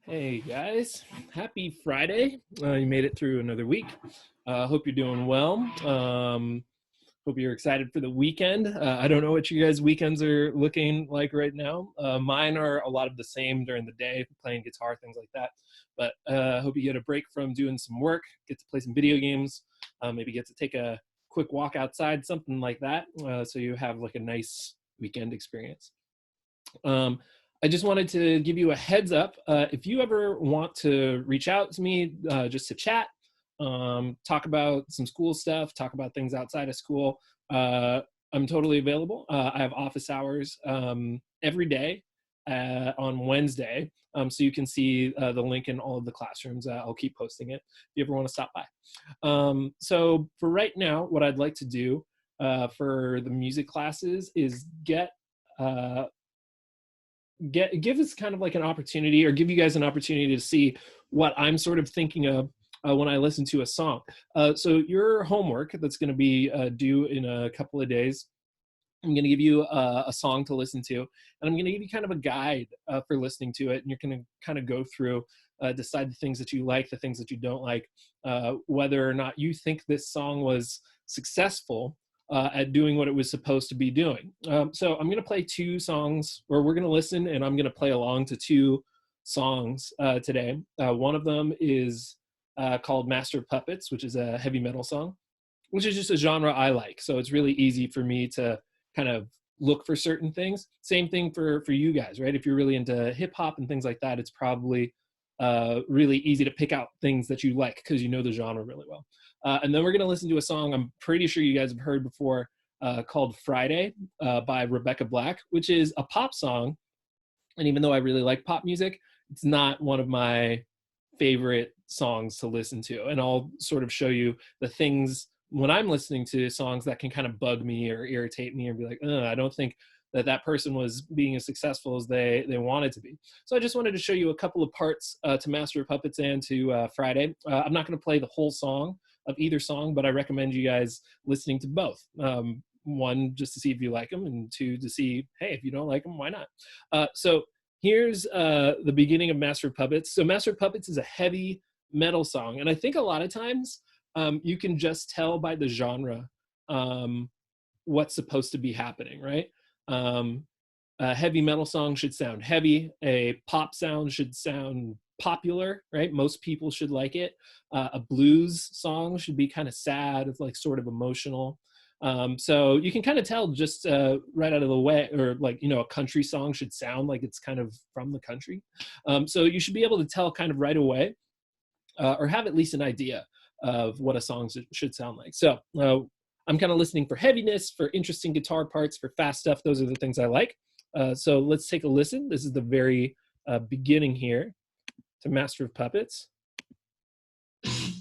Hey guys, happy Friday. You made it through another week. Hope you're doing well. Hope you're excited for the weekend. I don't know what you guys' weekends are looking like right now. Mine are a lot of the same during the day, playing guitar, things like that. But hope you get a break from doing some work, get to play some video games, maybe get to take a quick walk outside, something like that, so you have like a nice weekend experience. Um, I just wanted to give you a heads up. If you ever want to reach out to me just to chat, talk about some school stuff, talk about things outside of school, I'm totally available. I have office hours every day on Wednesday. So you can see the link in all of the classrooms. I'll keep posting it if you ever want to stop by. So for right now, what I'd like to do for the music classes is uh, give us kind of like an opportunity, or give you guys an opportunity to see what I'm sort of thinking of when I listen to a song. So your homework that's going to be due in a couple of days, I'm going to give you a song to listen to, and I'm going to give you kind of a guide for listening to it, and you're going to kind of go through, decide the things that you like, the things that you don't like, whether or not you think this song was successful at doing what it was supposed to be doing. So I'm going to play two songs, or we're going to listen, and I'm going to play along to two songs today. One of them is called Master of Puppets, which is a heavy metal song, which is just a genre I like. So it's really easy for me to kind of look for certain things. Same thing for you guys, right? If you're really into hip hop and things like that, it's probably really easy to pick out things that you like because you know the genre really well. And then we're going to listen to a song I'm pretty sure you guys have heard before, called Friday by Rebecca Black, which is a pop song. And even though I really like pop music, it's not one of my favorite songs to listen to. And I'll sort of show you the things when I'm listening to songs that can kind of bug me or irritate me, or be like, I don't think that person was being as successful as they wanted to be. So I just wanted to show you a couple of parts to Master of Puppets and to Friday. I'm not going to play the whole song of either song, but I recommend you guys listening to both. One, just to see if you like them, and two, to see, hey, if you don't like them, why not? So here's the beginning of Master of Puppets. So Master of Puppets is a heavy metal song, and I think a lot of times you can just tell by the genre what's supposed to be happening, right? A heavy metal song should sound heavy. A pop sound should sound popular, right? Most people should like it. A blues song should be kind of sad, it's like sort of emotional. So you can kind of tell just right out of the way, or like, a country song should sound like it's kind of from the country. So you should be able to tell kind of right away, or have at least an idea of what a song should sound like. So I'm kind of listening for heaviness, for interesting guitar parts, for fast stuff. Those are the things I like. So let's take a listen. This is the very beginning here to Master of Puppets. It's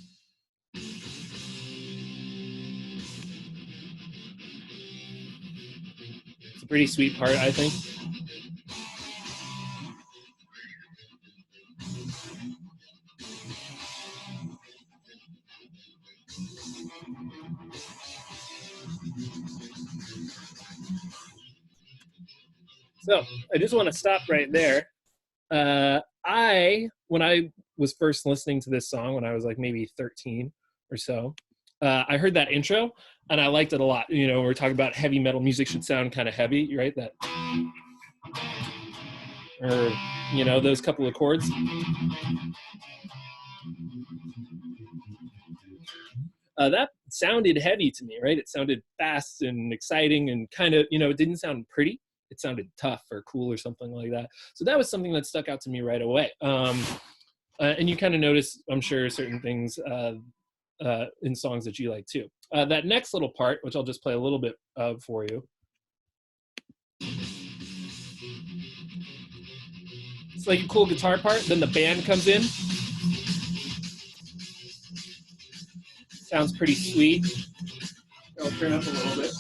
a pretty sweet part, I think. So I just want to stop right there. When I was first listening to this song, when I was like maybe 13 or so, I heard that intro and I liked it a lot. We're talking about heavy metal music should sound kind of heavy, right? That, or, those couple of chords. That sounded heavy to me, right? It sounded fast and exciting and kind of, it didn't sound pretty. It sounded tough or cool or something like that. So that was something that stuck out to me right away. And you kind of notice, I'm sure, certain things in songs that you like too. That next little part, which I'll just play a little bit of for you. It's like a cool guitar part. Then the band comes in. Sounds pretty sweet. I'll turn up a little bit.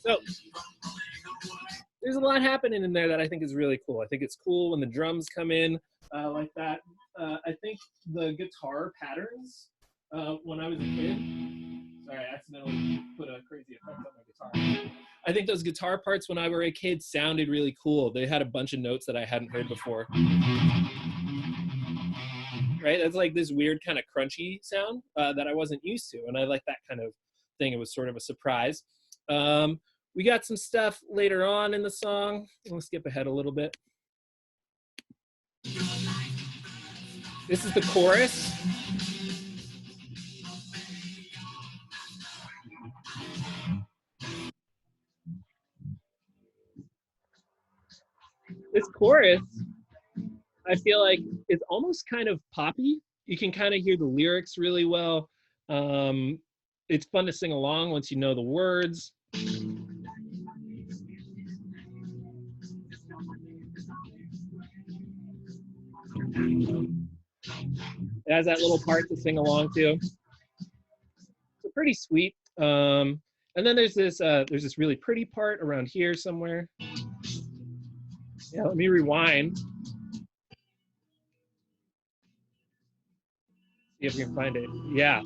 So there's a lot happening in there that I think is really cool. I think it's cool when the drums come in like that. I think the guitar patterns when I was a kid. Sorry, I accidentally put a crazy effect on my guitar. I think those guitar parts when I were a kid sounded really cool. They had a bunch of notes that I hadn't heard before. Right? That's like this weird kind of crunchy sound that I wasn't used to. And I like that kind of thing. It was sort of a surprise. We got some stuff later on in the song. Let's skip ahead a little bit. This is the chorus. This chorus, I feel like it's almost kind of poppy. You can kind of hear the lyrics really well. It's fun to sing along once you know the words. It has that little part to sing along to. So pretty sweet. And then there's this really pretty part around here somewhere. Yeah, let me rewind. See if we can find it. Yeah.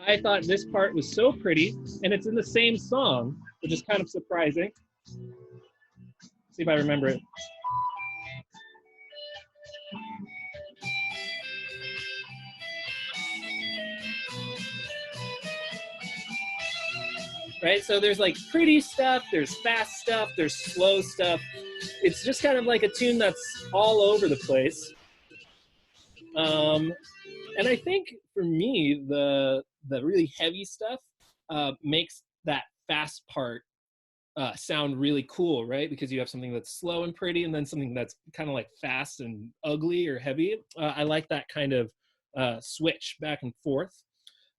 I thought this part was so pretty, and it's in the same song, which is kind of surprising. See if I remember it. Right, so there's like pretty stuff, there's fast stuff, there's slow stuff. It's just kind of like a tune that's all over the place. And I think for me, the really heavy stuff makes that fast part sound really cool, right? Because you have something that's slow and pretty, and then something that's kind of like fast and ugly or heavy. I like that kind of switch back and forth.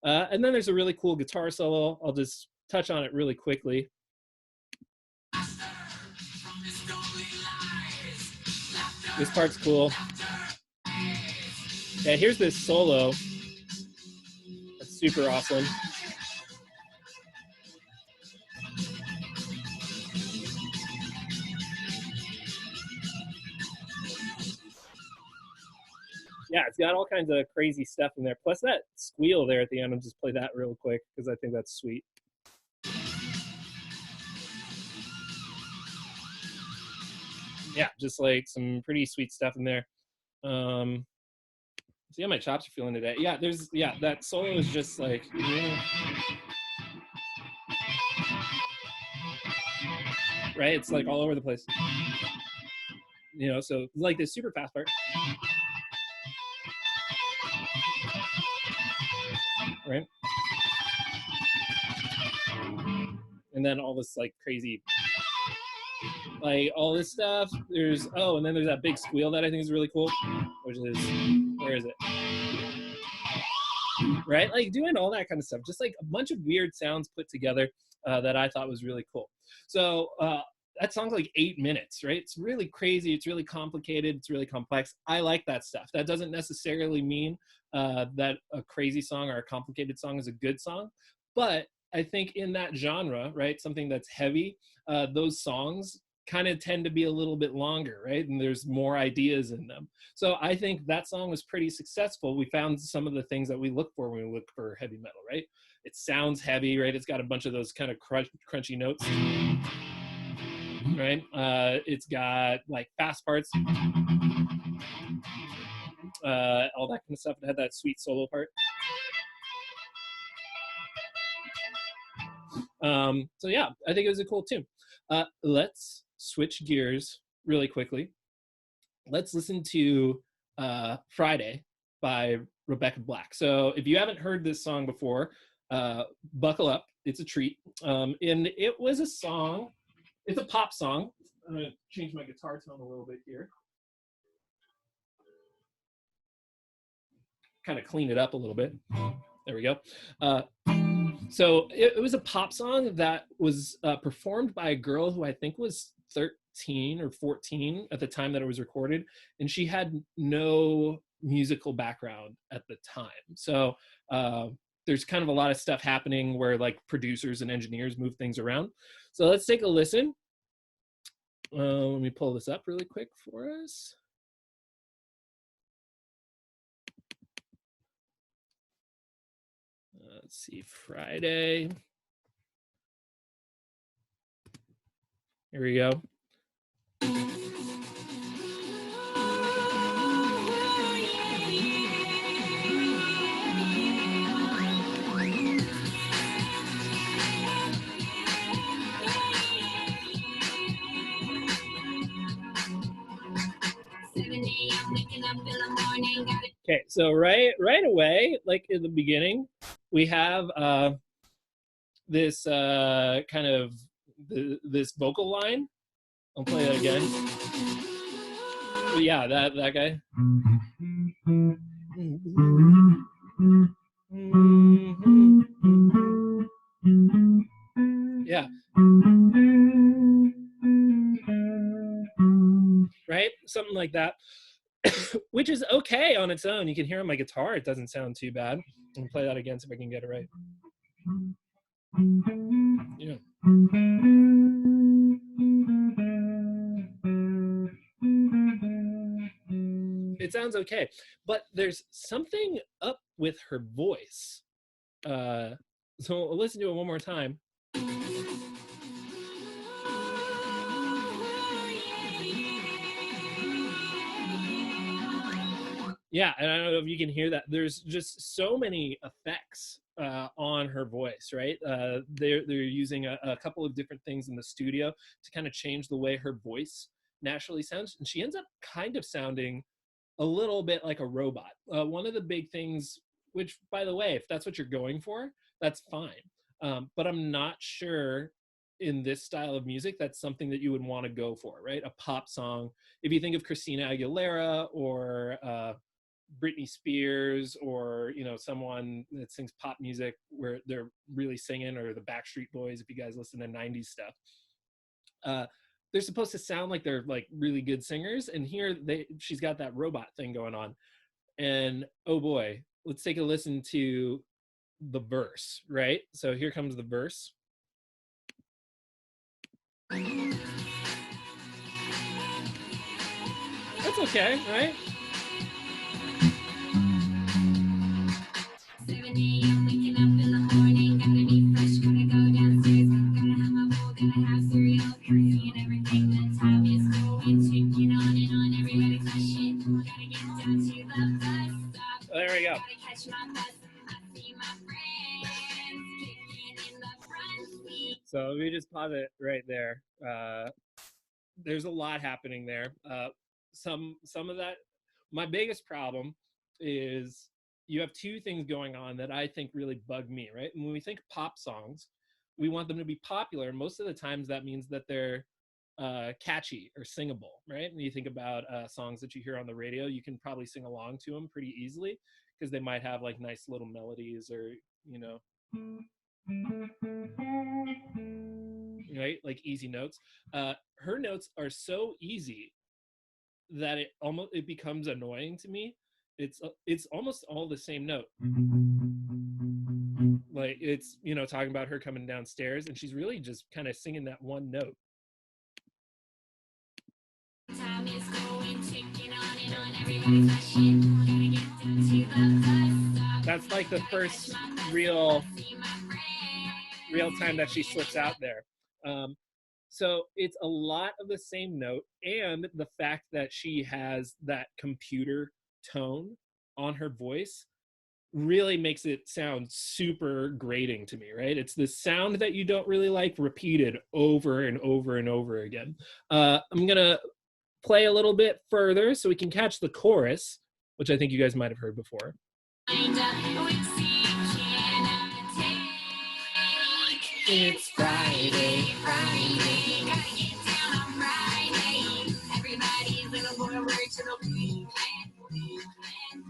And then there's a really cool guitar solo. I'll just touch on it really quickly. This part's cool. Yeah, here's this solo. That's super awesome. Yeah, it's got all kinds of crazy stuff in there. Plus that squeal there at the end. I'll just play that real quick because I think that's sweet. Yeah, just like some pretty sweet stuff in there. See how my chops are feeling today. Yeah, that solo is just like, right? It's like all over the place. You know, so like this super fast part. Right? And then all this like crazy, like all this stuff. And then there's that big squeal that I think is really cool, which is, where is it? Right? Like doing all that kind of stuff, just like a bunch of weird sounds put together that I thought was really cool. So that song's like 8 minutes, right? It's really crazy. It's really complicated. It's really complex. I like that stuff. That doesn't necessarily mean that a crazy song or a complicated song is a good song, but I think in that genre, right, something that's heavy, those songs kind of tend to be a little bit longer, right? And there's more ideas in them. So I think that song was pretty successful. We found some of the things that we look for when we look for heavy metal, right? It sounds heavy, right? It's got a bunch of those kind of crunchy notes, right? It's got like fast parts, all that kind of stuff. It had that sweet solo part. So yeah, I think it was a cool tune. Let's switch gears really quickly. Let's listen to Friday by Rebecca Black. So if you haven't heard this song before, buckle up. It's a treat. And it was a song, it's a pop song. I'm going to change my guitar tone a little bit here. Kind of clean it up a little bit. There we go. So it was a pop song that was performed by a girl who I think was 13 or 14 at the time that it was recorded, and she had no musical background at the time. So there's kind of a lot of stuff happening where like producers and engineers move things around. So let's take a listen. Let me pull this up really quick for us. Let's see, Friday. Here we go. Okay, so right away, like in the beginning, we have this kind of this vocal line. I'll play it again. But yeah, that guy. Yeah. Right? Something like that. Which is okay on its own. You can hear on my guitar, it doesn't sound too bad. I'll play that again so if I can get it right. Yeah. It sounds okay, but there's something up with her voice. So I'll listen to it one more time. Yeah, and I don't know if you can hear that. There's just so many effects on her voice, right? They're using a couple of different things in the studio to kind of change the way her voice naturally sounds, and she ends up kind of sounding a little bit like a robot. One of the big things, which by the way, if that's what you're going for, that's fine. But I'm not sure in this style of music that's something that you would want to go for, right? A pop song. If you think of Christina Aguilera or Britney Spears, or someone that sings pop music where they're really singing, or the Backstreet Boys, if you guys listen to 90s stuff, they're supposed to sound like they're like really good singers, and here she's got that robot thing going on. And oh boy, let's take a listen to the verse. Right, so here comes the verse. That's okay, right? There we go. So we just pause it right there. There's a lot happening there. Some of that. My biggest problem is you have two things going on that I think really bug me. Right, and when we think pop songs, we want them to be popular. Most of the times, that means that they're catchy or singable, right? And you think about songs that you hear on the radio, you can probably sing along to them pretty easily because they might have like nice little melodies, or right, like easy notes. Her notes are so easy that it becomes annoying to me. It's almost all the same note. Like it's talking about her coming downstairs, and she's really just kind of singing that one note. That's like the first real time that she slips out there. So it's a lot of the same note, and the fact that she has that computer tone on her voice really makes it sound super grating to me, right? It's the sound that you don't really like repeated over and over and over again. I'm gonna play a little bit further so we can catch the chorus, which I think you guys might have heard before. It's Friday, Friday, gotta get down on Friday. Everybody's looking forward to the weekend,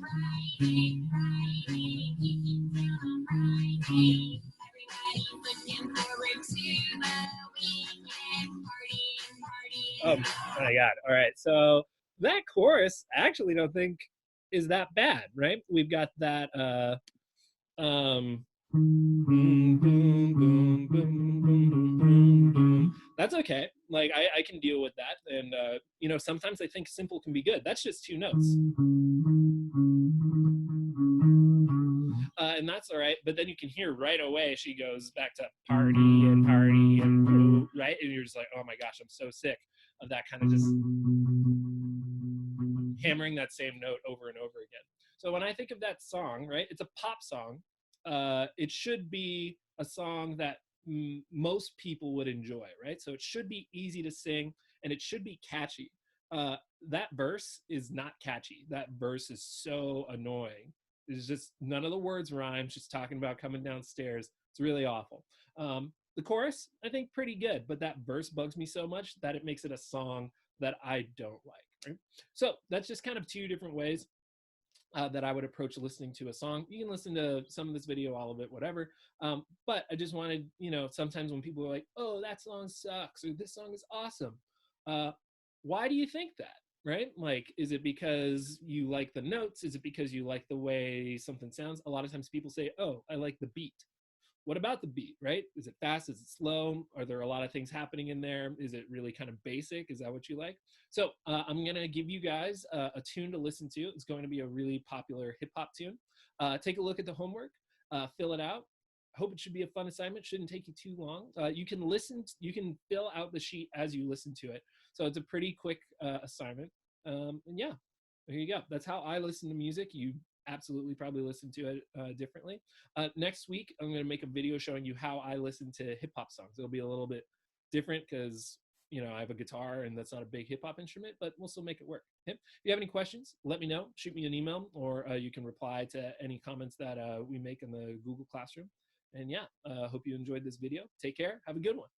Friday, Friday, getting down on Friday. Everybody's looking forward to the weekend, party. Oh my God. All right. So that chorus, I actually don't think is that bad, right? We've got that Boom, boom, boom, boom, boom, boom, boom, boom. That's okay. Like I can deal with that. And you know, sometimes I think simple can be good. That's just two notes. And that's all right. But then you can hear right away she goes back to party and right, and you're just like, oh my gosh, I'm so sick of that kind of just hammering that same note over and over again. So when I think of that song, right, it's a pop song. It should be a song that most people would enjoy, right? So it should be easy to sing and it should be catchy. Uh, that verse is not catchy. That verse is so annoying. It's just none of the words rhyme. Just talking about coming downstairs. It's really awful. The chorus, I think, pretty good, but that verse bugs me so much that it makes it a song that I don't like. Right? So that's just kind of two different ways that I would approach listening to a song. You can listen to some of this video, all of it, whatever. But I just wanted, you know, sometimes when people are like, oh, that song sucks or this song is awesome. Why do you think that? Right? Like, is it because you like the notes? Is it because you like the way something sounds? A lot of times people say, oh, I like the beat. What about the beat, right? Is it fast? Is it slow? Are there a lot of things happening in there? Is it really kind of basic? Is that what you like? So I'm going to give you guys a tune to listen to. It's going to be a really popular hip hop tune. Take a look at the homework, fill it out. I hope it should be a fun assignment. Shouldn't take you too long. You can you can fill out the sheet as you listen to it. So it's a pretty quick assignment. And yeah, there you go. That's how I listen to music. You absolutely probably listen to it differently. Next week, I'm going to make a video showing you how I listen to hip hop songs. It'll be a little bit different because, you know, I have a guitar and that's not a big hip hop instrument, but we'll still make it work. Okay? If you have any questions, let me know. Shoot me an email or you can reply to any comments that we make in the Google Classroom. And yeah, hope you enjoyed this video. Take care. Have a good one.